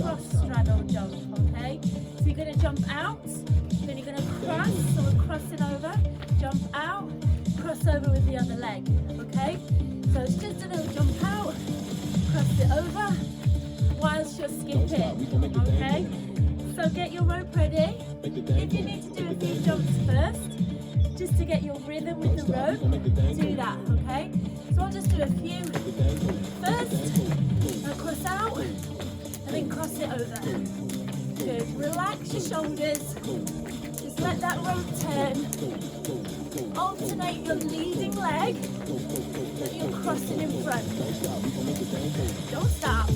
cross straddle jump, okay? So you're going to jump out, then you're going to cross, so we're crossing over, jump out, cross over with the other leg, okay? So it's just a little jump out, cross it over, whilst you're skipping, okay? So get your rope ready. If you need to do a few jumps first, just to get your rhythm with the rope, do that, okay? So I'll just do a few first, and cross out, and then cross it over. Good, relax your shoulders, just let that rope turn, alternate your leading leg, that you're crossing in front. Don't stop.